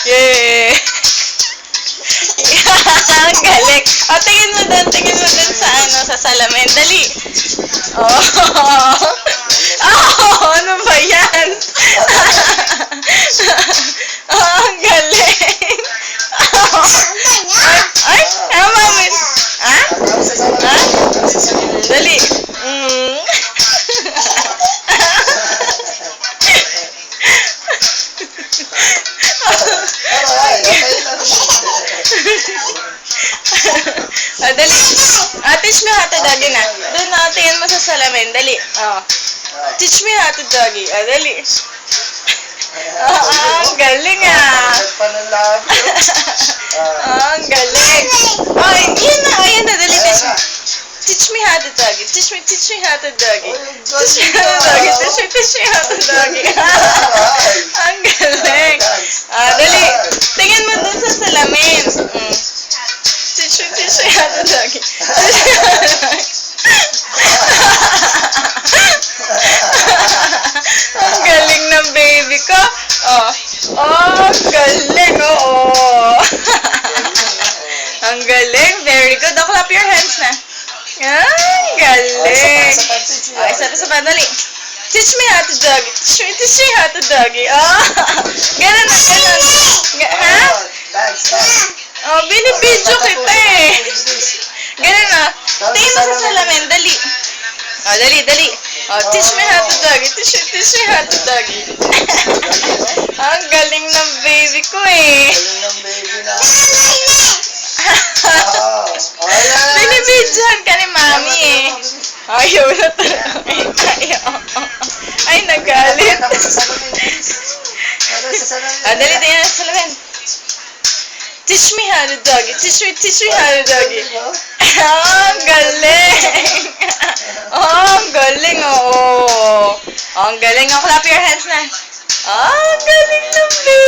Yay! Ang galing. O, tingin mo dun sa sa salamin. Dali. Oh. Oh, ano ba yan? Oh, ang galing. Oh. Ay, tama mo. Ha? Ha? Dali. Dali. Teach me how to doggy na. Doon na, tingin mo sa salamin. Dali. Teach me how to doggy. Dali. Ang galing ang galing. Yan na. Dali. Teach me how to doggy. Teach me how to doggy. Teach me how to doggy. Teach me how to doggy. Ang galing. Dali. Tingin mo dun sa salamin. Teach me how to doggy. Ang galing ng baby ko. Ang galing. Ang galing. Very good. Clap your hands na. Ang galing. Isa pa. Dali. Teach me how to doggy. Teach me how to doggy. Ganun na. Ha? Binibidyo kita Ganun na. Tingin mo sa salamin. Dali. Dali. Teach me how to doggy. Teach me how to doggy. Ang galing ng baby ko Galing ng baby na. Binibidyohan ka ni mami Ayaw na talaga. Ay, nagalit. Dali, tingin sa salamin. Teach me how to doggy. Teach me how to doggy. Ang galing. Ang galing, Ang galing. Clap your hands na. Ang galing ng baby.